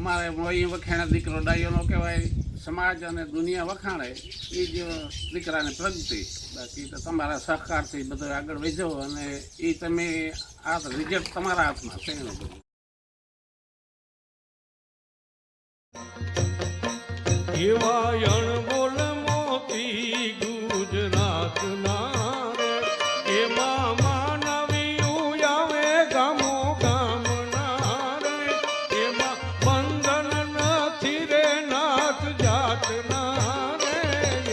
અમારે મોઈ વખાણે દીકરો ડાયોનો કહેવાય, સમાજ અને દુનિયા વખાણે એ જ દીકરાને પ્રગતિ. બાકી તો તમારા સહકારથી બધું આગળ વધ્યો અને એ તમે આ રિઝલ્ટ તમારા હાથમાં છે. એનું બધું એવા અણમોલ મોતી ગુજરાતના રે, એમાં માનવીયું આવે ગામો ગામના રે, એમાં બંધન નથી રે નાત જાતના રે,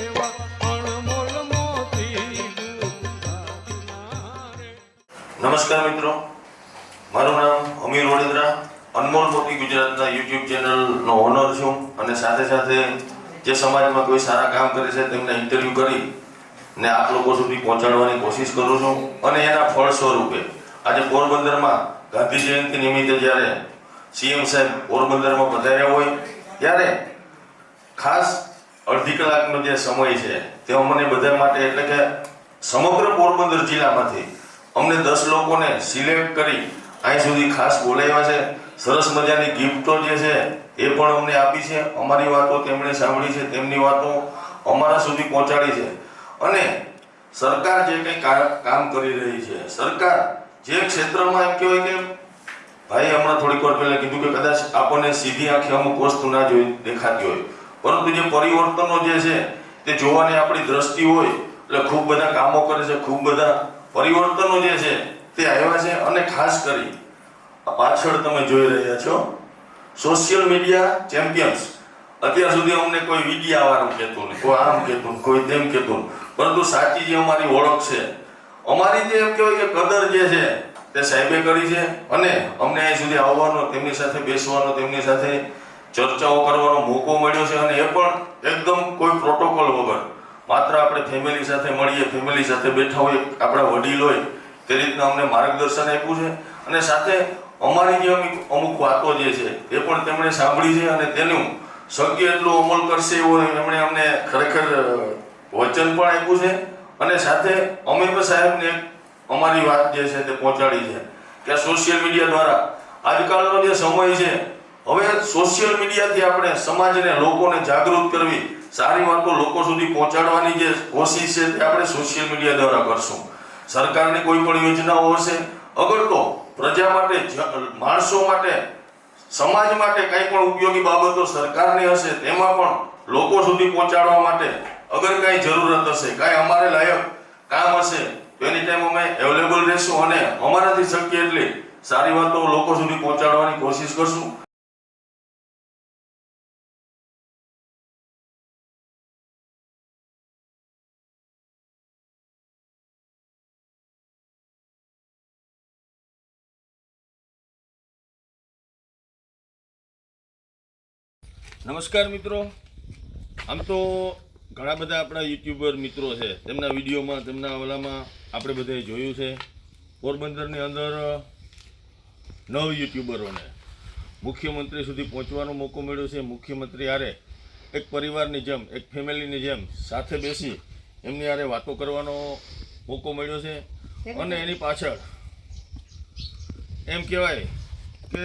એવા અણમોલ મોતી ગુજરાતના રે. નમસ્કાર મિત્રો, મારું નામ અમીર વડોદરા, અનમોલ મોતી ગુજરાતના યુટ્યુબ ચેનલનો ઓનર છું અને સાથે સાથે જે સમાજમાં કોઈ સારા કામ કરે છે તેમને ઇન્ટરવ્યૂ કરી ને આપ લોકો સુધી પહોંચાડવાની કોશિશ કરું છું. અને એના ફળ સ્વરૂપે આજે પોરબંદરમાં ગાંધી જયંતિ નિમિત્તે જ્યારે સીએમ સાહેબ પોરબંદરમાં પધાર્યા હોય ત્યારે ખાસ અડધી કલાકનો જે સમય છે તે અમને બધા માટે એટલે કે સમગ્ર પોરબંદર જિલ્લામાંથી અમને 10 લોકોને સિલેક્ટ કરી અહીં સુધી ખાસ બોલાવ્યા છે. સરસ મજાની ગિફ્ટો જે છે એ પણ અમને આપી છે. અમારી વાતો તેમણે સાંભળી છે, તેમની વાતો અમારા સુધી પહોંચાડી છે. અને સરકાર જે કંઈ કામ કરી રહી છે, સરકાર જે ક્ષેત્રમાં એમ કહેવાય કે ભાઈ હમણાં થોડીક વાર પહેલા કીધું કે કદાચ આપણને સીધી આંખે અમુક વસ્તુ ના જોઈ દેખાતી હોય, પરંતુ જે પરિવર્તનો જે છે તે જોવાની આપણી દ્રષ્ટિ હોય એટલે ખૂબ બધા કામો કરે છે, ખૂબ બધા પરિવર્તનો જે છે તે આવ્યા છે. અને ખાસ કરી પાછળ તમે જોઈ રહ્યા છો સોશિયલ મીડિયા ચેમ્પિયન્સ. અત્યાર સુધી અમને કોઈ વીડિયા વાળું કહેતું નહીં, કોઈ આમ કહેતું, કોઈ તેમ કહેતું, પરંતુ સાચી જે અમારી ઓળખ છે, અમારી જે એમ કહેવાય કે કદર જે છે તે સાહેબે કરી છે. અને અમને અહીં સુધી આવવાનો, તેમની સાથે બેસવાનો, તેમની સાથે ચર્ચાઓ કરવાનો મોકો મળ્યો છે. અને એ પણ એકદમ કોઈ પ્રોટોકોલ વગર, માત્ર આપણે ફેમિલી સાથે મળીએ, ફેમિલી સાથે બેઠા હોય, આપણા વડીલ હોય તે રીતના અમને માર્ગદર્શન આપ્યું છે. અને સાથે અમારી જે અમુક વાતો જે છે એ પણ તેમણે સાંભળી છે અને તેનું શક્ય એટલું અમલ કરશે એવું એમણે અમને ખરેખર વચન પણ આપ્યું છે. અને સાથે અમે પણ સાહેબને અમારી વાત જે છે તે પહોંચાડી છે કે સોશિયલ મીડિયા દ્વારા આજકાલનો જે સમય છે, હવે સોશિયલ મીડિયાથી આપણે સમાજને, લોકોને જાગૃત કરવી, સારી વાતો લોકો સુધી પહોંચાડવાની જે કોશિશ છે તે આપણે સોશિયલ મીડિયા દ્વારા કરશું. સરકારની કોઈ પણ યોજનાઓ હશે, અગર તો પ્રજા માટે, માણસો માટે, સમાજ માટે કંઈ પણ ઉપયોગી બાબતો સરકારની હશે તેમાં પણ લોકો સુધી પહોંચાડવા માટે અગર કાંઈ જરૂરત હશે, કાંઈ અમારે લાયક કામ હશે તો એની ટાઈમ અમે અવેલેબલ રહેશું અને અમારાથી શક્ય એટલી સારી વાતો લોકો સુધી પહોંચાડવાની કોશિશ કરશું. નમસ્કાર મિત્રો, આમ તો ઘણા બધા આપણા યુટ્યુબર મિત્રો છે, તેમના વિડીયોમાં, તેમના ઓલામાં આપણે બધાએ જોયું છે. પોરબંદરની અંદર 9 યુટ્યુબરોને મુખ્યમંત્રી સુધી પહોંચવાનો મોકો મળ્યો છે. મુખ્યમંત્રી હારે એક પરિવારની જેમ, એક ફેમિલીની જેમ સાથે બેસી એમની હારે વાતો કરવાનો મોકો મળ્યો છે. અને એની પાછળ એમ કહેવાય કે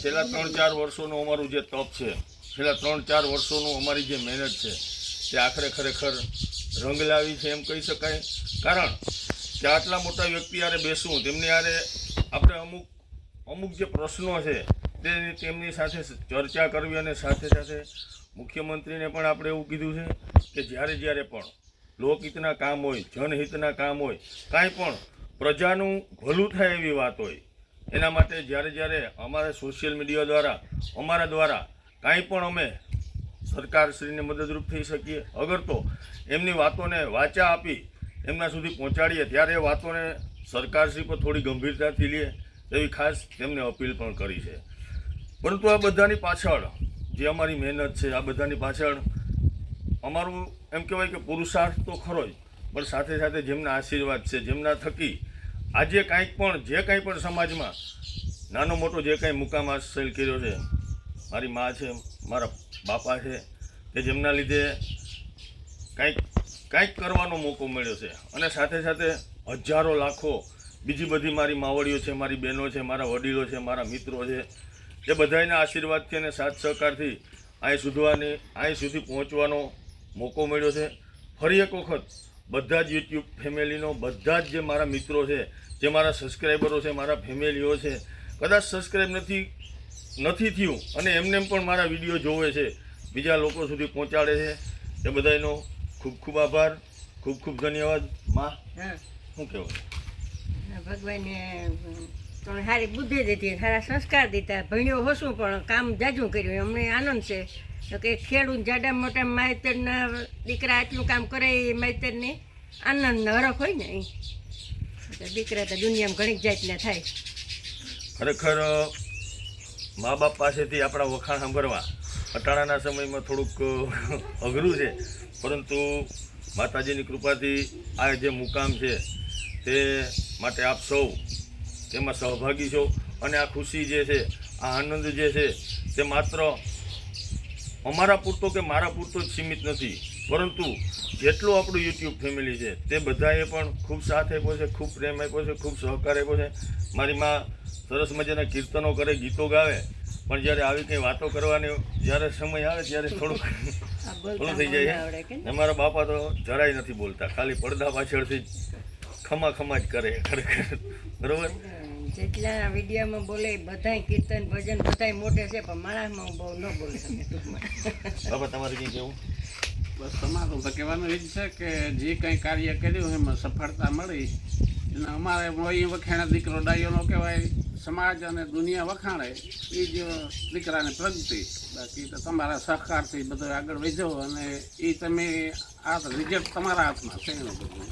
છેલ્લા 3-4 વર્ષોનું અમારું જે તપ છે, છેલ્લા 3-4 વર્ષોનું અમારી જે મહેનત છે તે આખરે ખરેખર રંગ લાવી છે એમ કહી શકાય. કારણ કે આટલા મોટા વ્યક્તિ હારે બેસવું, તેમની હારે આપણે અમુક જે પ્રશ્નો છે તેમની સાથે ચર્ચા કરવી. અને સાથે સાથે મુખ્યમંત્રીને પણ આપણે એવું કીધું છે કે જ્યારે પણ લોકહિતના કામ હોય, જનહિતના કામ હોય, કાંઈ પણ પ્રજાનું ભલું થાય એવી વાત હોય, એના માટે જ્યારે અમારે સોશિયલ મીડિયા દ્વારા, અમારા દ્વારા કાંઈ પણ અમે સરકારશ્રીને મદદરૂપ થઈ શકીએ, અગર તો એમની વાતોને વાચા આપી એમના સુધી પહોંચાડીએ ત્યારે એ વાતોને સરકારશ્રી પર થોડી ગંભીરતાથી લે એવી ખાસ તેમને અપીલ પણ કરી છે. પરંતુ આ બધાની પાછળ જે અમારી મહેનત છે, આ બધાની પાછળ અમારું એમ કહેવાય કે પુરુષાર્થ તો ખરો જ, પણ સાથે સાથે જેમના આશીર્વાદ છે, જેમના થકી આજે જે કાંઈ પણ સમાજમાં નાનો મોટો જે કાંઈ મુકામ હાંસલ કર્યો છે, મારી મા છે, મારા બાપા છે, કે જેમના લીધે કાંઈક કરવાનો મોકો મળ્યો છે. અને સાથે સાથે હજારો લાખો બીજી બધી મારી માવડીઓ છે, મારી બહેનો છે, મારા વડીલો છે, મારા મિત્રો છે, એ બધાના આશીર્વાદથી અને સાથ સહકારથી અહીં સુધી પહોંચવાનો મોકો મળ્યો છે. ફરી એક વખત બધા જ યુટ્યુબ ફેમિલીનો, બધા જ જે મારા મિત્રો છે, જે મારા સબસ્ક્રાઈબરો છે, મારા ફેમિલીઓ છે, કદાચ સબસ્ક્રાઈબ નથી થયું અને એમને પણ મારા વિડીયો જોવે છે, બીજા લોકો સુધી પહોંચાડે છે, એ બધાનો ખૂબ ખૂબ આભાર, ખૂબ ખૂબ ધન્યવાદ. માં શું કહેવું? ભગવાને તમને સારી બુદ્ધિ દીધી, સારા સંસ્કાર દીધા, ભણ્યો હોશું પણ કામ જાજું કર્યું. અમને આનંદ છે તો કે ખેડૂત જાડા મોટા માહિતરના દીકરા આટલું કામ કરે એ માહિતરની આનંદ હરખ હોય ને એ દીકરા તો દુનિયામાં ઘણી જાતના થાય. ખરેખર મા બાપ પાસેથી આપણા વખાણ સાંભળવા અટાણાના સમયમાં થોડુંક અઘરું છે, પરંતુ માતાજીની કૃપાથી આ જે મુકામ છે તે માટે આપ સૌ તેમાં સહભાગી છો. અને આ ખુશી જે છે, આ આનંદ જે છે તે માત્ર અમારા પૂરતો કે મારા પૂરતો જ સીમિત નથી, પરંતુ જેટલું આપણું યુટ્યુબ ફેમિલી છે તે બધાએ પણ ખૂબ સાથ આપ્યો છે, ખૂબ પ્રેમ આપ્યો છે, ખૂબ સહકાર આપ્યો છે. મારી માં સરસ મજાના કીર્તનો કરે, ગીતો ગાવે, પણ જ્યારે આવી કંઈ વાતો કરવાની જ્યારે સમય આવે ત્યારે થોડુંક ઓલું થઈ જાય છે. ને મારા બાપા તો જરાય નથી બોલતા, ખાલી પડદા પાછળથી ખમા જ કરે ખરેખર. બરોબર, જેટલા વિડીયોમાં બોલે બધાય કીર્તન ભજન બધાય મોટે છે, પણ માણસમાં બહુ ન બોલે. બાપા તમારે કંઈ કેવું? બસ તમારું તો કહેવાનું એ જ છે કે જે કંઈ કાર્ય કર્યું એમાં સફળતા મળી અને અમારે મોઈ વખાણા દીકરો ડાયો નો કહેવાય, સમાજ અને દુનિયા વખાણે એ જ દીકરાને પ્રગતિ. બાકી તો તમારા સહકારથી બધો આગળ વધ્યો અને એ તમે આ રિઝલ્ટ તમારા હાથમાં છે એનું બધું.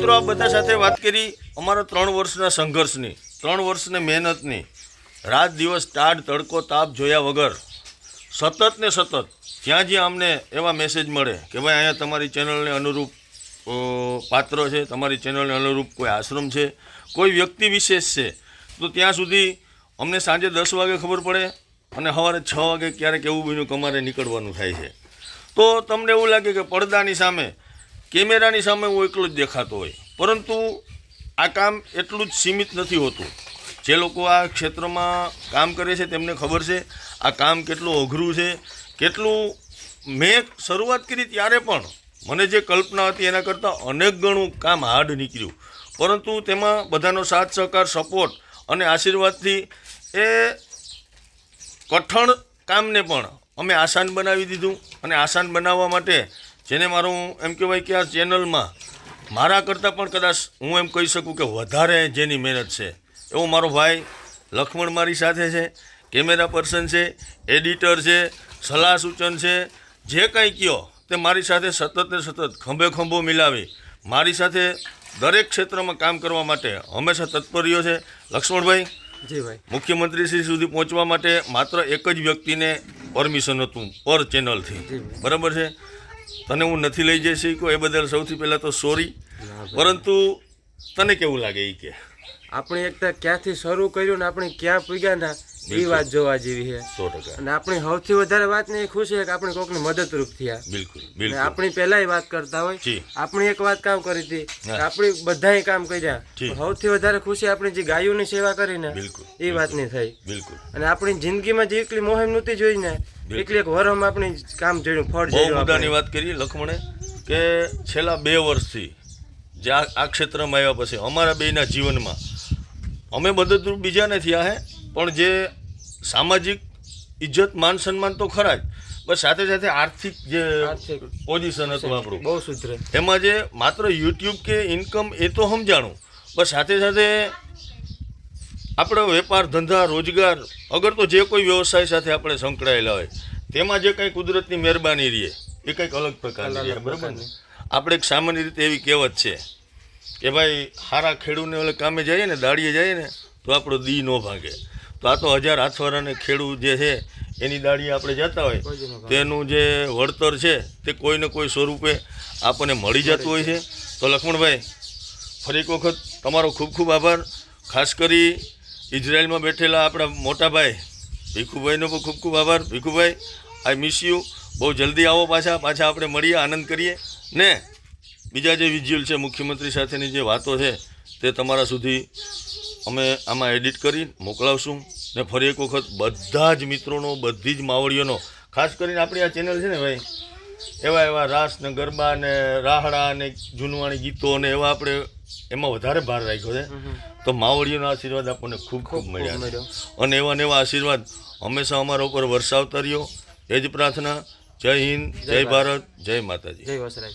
મિત્રો આ બધા સાથે વાત કરી અમારા 3 વર્ષના સંઘર્ષની, 3 વર્ષની મહેનતની, રાત દિવસ ટાઢ તડકો તાપ જોયા વગર સતત ને સતત જ્યાં જ્યાં અમને એવા મેસેજ મળે કે ભાઈ અહીંયા તમારી ચેનલને અનુરૂપ પાત્ર છે, તમારી ચેનલને અનુરૂપ કોઈ આશ્રમ છે, કોઈ વ્યક્તિ વિશેષ છે, તો ત્યાં સુધી અમને સાંજે 10 વાગે ખબર પડે અને સવારે 6 વાગે ક્યારેક એવું બન્યું કે અમારે નીકળવાનું થાય છે. તો તમને એવું લાગે કે પડદાની સામે, કેમેરાની સામે હું એકલો જ દેખાતો હોય, પરંતુ આ કામ એટલું જ સીમિત નથી હોતું. જે લોકો આ ક્ષેત્રમાં કામ કરે છે તેમને ખબર છે આ કામ કેટલું અઘરું છે, કેટલું. મેં શરૂઆત કરી ત્યારે પણ મને જે કલ્પના હતી એના કરતાં અનેક ગણું કામ હાર્ડ નીકળ્યું, પરંતુ તેમાં બધાનો સાથ સહકાર, સપોર્ટ અને આશીર્વાદથી એ કઠણ કામને પણ અમે આસાન બનાવી દીધું. અને આસાન બનાવવા માટે જેને મારું એમ કહેવાય કે આ ચેનલમાં મારા કરતાં પણ કદાચ હું એમ કહી શકું કે વધારે જેની મહેનત છે એવો મારો ભાઈ લક્ષ્મણ મારી સાથે છે, કેમેરા પર્સન છે, એડિટર છે, સલાહ સૂચન છે, જે કંઈ કહો તે મારી સાથે સતત ને સતત ખંભે ખંભો મિલાવી મારી સાથે દરેક ક્ષેત્રમાં કામ કરવા માટે હંમેશા તત્પર રહ્યો છે. લક્ષ્મણભાઈ, જી ભાઈ, મુખ્યમંત્રીશ્રી સુધી પહોંચવા માટે માત્ર એક જ વ્યક્તિને પરમિશન હતું પર ચેનલથી, બરાબર છે. તને હું નથી લઈ જઈ શક્યો એ બદલ સૌથી પહેલાં તો સોરી, પરંતુ તને કેવું લાગે એ કે આપણે એક તો ક્યાંથી શરૂ કર્યું ને આપણે ક્યાં પૂગ્યા ના એ વાત જોવા જેવી છે. 100%. અને આપણી સૌથી વધારે વાત ને એ ખુશી છે કે આપણે કોઈકને મદદરૂપ થયા. બિલકુલ અને બિલકુલ. આપણી પહેલાંય વાત કરતા હોય, જી. આપણી એક વાત કામ કરી હતી કે હા. આપણે બધાય કામ કર્યા, જી. પણ સૌથી વધારે ખુશી આપણે જે ગાયોની સેવા કરીને બિલકુલ, એ વાતની થઈ. બિલકુલ. અને આપણી જિંદગીમાં જે એકલી મોહિમ નહોતી જોઈ ને એકલી એક વરમ આપણી કામ જોયું, ફળ બહુ જોયું. મુદ્દાની વાત કરી લક્ષ્મણે કે છેલ્લા 2 વર્ષથી જે આ ક્ષેત્રમાં આવ્યા પછી અમારા બેયના જીવનમાં અમે મદદરૂપ બીજાને થયા હે, પણ જે સામાજિક ઇજ્જત માન સન્માન તો ખરા જ, બસ સાથે સાથે આર્થિક જે આર્થિક પોઝિશન હતું આપણું બહુ સુધરે. એમાં જે માત્ર યુટ્યુબ કે ઇન્કમ એ તો સમજાણું, બસ સાથે સાથે આપણે વેપાર ધંધા રોજગાર અગર તો જે કોઈ વ્યવસાય સાથે આપણે સંકળાયેલા હોય તેમાં જે કંઈ કુદરતની મહેરબાની રહે એ કંઈક અલગ પ્રકારની રહે, બરાબર ને. આપણે એક સામાન્ય રીતે એવી કહેવત છે કે ભાઈ સારા ખેડૂને ઓલે કામે જઈએ ને, દાડીએ જઈએ ને તો આપણો દી ન ભાગે. તો આ તો 1000 હાથવારાને ખેડૂત જે છે એની દાડીએ આપણે જતા હોય તેનું જે વળતર છે તે કોઈને કોઈ સ્વરૂપે આપણને મળી જતું હોય છે. તો લક્ષ્મણભાઈ, ફરી એક વખત તમારો ખૂબ ખૂબ આભાર. ખાસ કરી ઇઝરાયલમાં બેઠેલા આપણા મોટા ભાઈ ભીખુભાઈનો પણ ખૂબ ખૂબ આભાર. Bhikhubhai, I miss you. બહુ જલ્દી આવો પાછા આપણે મળીએ, આનંદ કરીએ ને. બીજા જે વિઝ્યુઅલ છે મુખ્યમંત્રી સાથેની જે વાતો છે તે તમારા સુધી અમે આમાં એડિટ કરી મોકલાવશું. ને ફરી એક વખત બધા જ મિત્રોનો, બધી જ માવડીઓનો, ખાસ કરીને આપણી આ ચેનલ છે ને ભાઈ, એવા રાસ ને ગરબા ને રાહડા ને જૂનવાણી ગીતો ને એવા આપણે એમાં વધારે ભાર રાખ્યો છે. તો માવડીઓના આશીર્વાદ આપણને ખૂબ ખૂબ મળ્યા છે. અને એવા ને એવા આશીર્વાદ હંમેશા અમારા ઉપર વરસાવતા રહ્યો, એ જ પ્રાર્થના. જય હિન્દ, જય ભારત, જય માતાજી, જય વસરાજ.